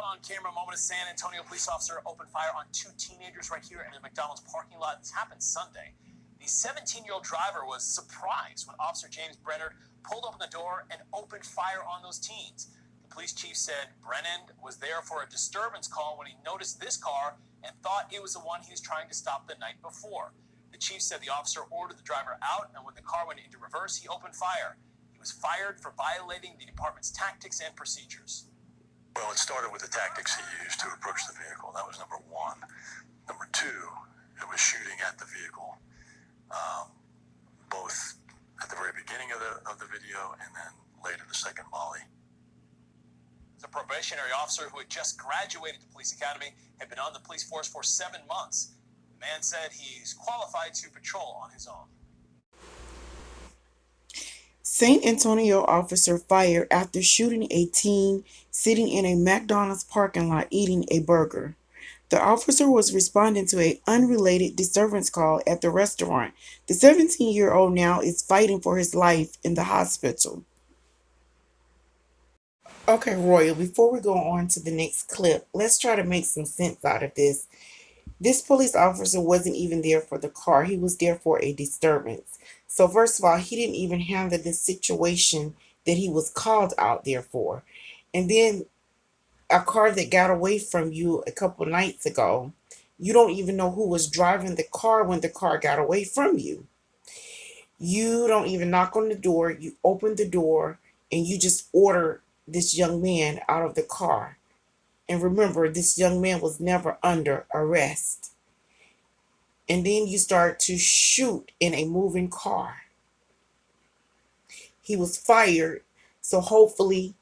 on camera moment of San Antonio police officer opened fire on two teenagers right here in a McDonald's parking lot. This happened Sunday. The 17-year-old driver was surprised when Officer James Brenner pulled open the door and opened fire on those teens. The police chief said Brennan was there for a disturbance call when he noticed this car and thought it was the one he was trying to stop the night before. The chief said the officer ordered the driver out, and when the car went into reverse, he opened fire. He was fired for violating the department's tactics and procedures. Well, it started with the tactics he used to approach the vehicle. That was number one. Number two, it was shooting at the vehicle, both at the very beginning of the video and then later the second volley. The probationary officer who had just graduated the police academy had been on the police force for 7 months. The man said he's qualified to patrol on his own. San Antonio officer fired after shooting a teen sitting in a McDonald's parking lot eating a burger. The officer was responding to an unrelated disturbance call at the restaurant. The 17-year-old now is fighting for his life in the hospital. Okay, Royal, before we go on to the next clip, let's try to make some sense out of this. This police officer wasn't even there for the car. He was there for a disturbance. So first of all, he didn't even handle the situation that he was called out there for. And then a car that got away from you a couple nights ago, you don't even know who was driving the car when the car got away from you. You don't even knock on the door. You open the door and you just order this young man out of the car. And remember, this young man was never under arrest. And then you start to shoot in a moving car. He was fired, so hopefully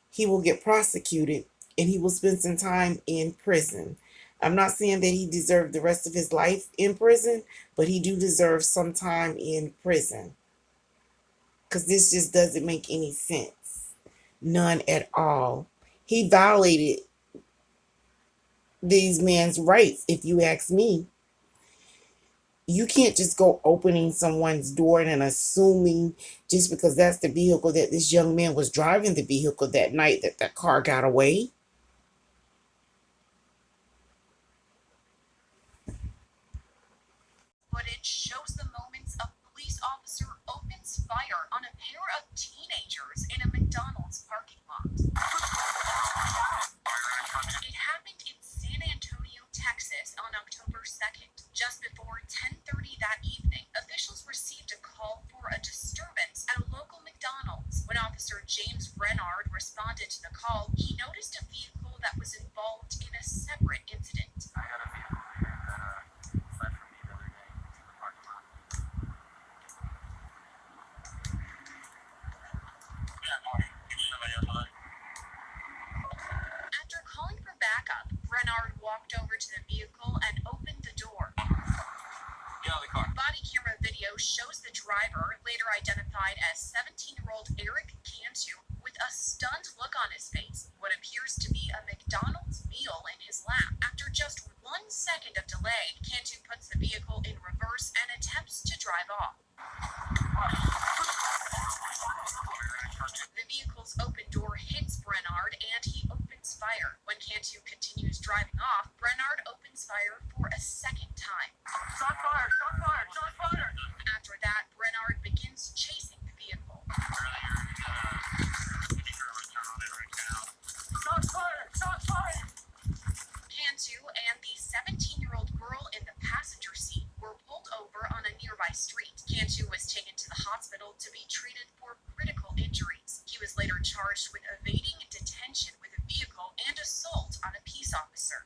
he will get prosecuted and he will spend some time in prison. I'm not saying that he deserved the rest of his life in prison, but he do deserve some time in prison. Because this just doesn't make any sense. None at all. He violated these men's rights, if you ask me. You can't just go opening someone's door and assuming just because that's the vehicle that this young man was driving the vehicle that night that that car got away. Footage shows the moments a police officer opens fire on a pair of teenagers in a McDonald's parking lot. It happened in San Antonio, Texas on October 2nd. Just before 10:30 that evening, officials received a call for a disturbance at a local McDonald's. When Officer James Brenner responded to the call, he noticed a vehicle that was involved in a separate incident. I had a vehicle here that fled from me the other day into the parking lot. Yeah, no, somebody else on it. After calling for backup, Brenner walked over to the vehicle and opened the door. Get out of the car. Body camera video shows the driver, later identified as 17-year-old Eric Cantu, with a stunned look on his face, what appears to be a McDonald's meal in his lap. After just 1 second of delay, Cantu puts the vehicle in reverse and attempts to drive off. The vehicle's open door hits Brenner and he opens fire. When Cantu continues driving off, Brenner opens fire for a second time. Shot fired! Shot fired! Shot fired! After that, Brenner begins chasing the vehicle. Shot fired! Shot fired! Cantu and the 17-year-old girl in the passenger seat were pulled over on a nearby street. Cantu was taken to the hospital to be treated for critical injuries. He was later charged with evading detention with a vehicle and assault on a peace officer.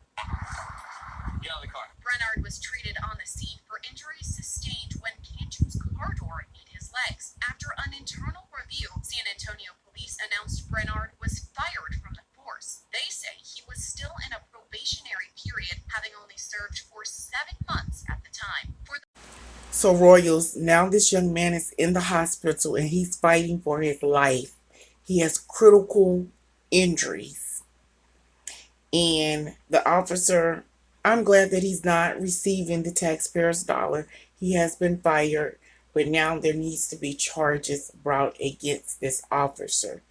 Get out of the car. Brenner was treated on the scene for injuries sustained when Cantu's car door hit his legs. After an internal review, San Antonio police announced Brenner was fired from the force. They say he was still in a probationary period, having only served for 7 months at the time. So Royals, now this young man is in the hospital and he's fighting for his life. He has critical injuries. And the officer, I'm glad that he's not receiving the taxpayer's dollar. He has been fired, but now there needs to be charges brought against this officer.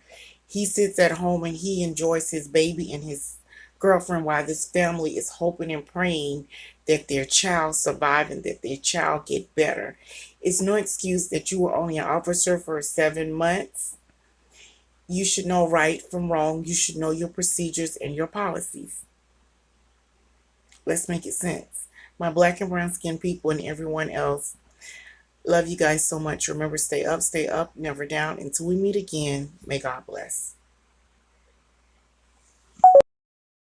He sits at home and he enjoys his baby and his girlfriend, why this family is hoping and praying that their child survive and that their child get better. It's no excuse that you were only an officer for 7 months. You should know right from wrong. You should know your procedures and your policies. Let's make it sense. My black and brown skinned people and everyone else, love you guys so much. Remember, stay up, never down. Until we meet again, may God bless.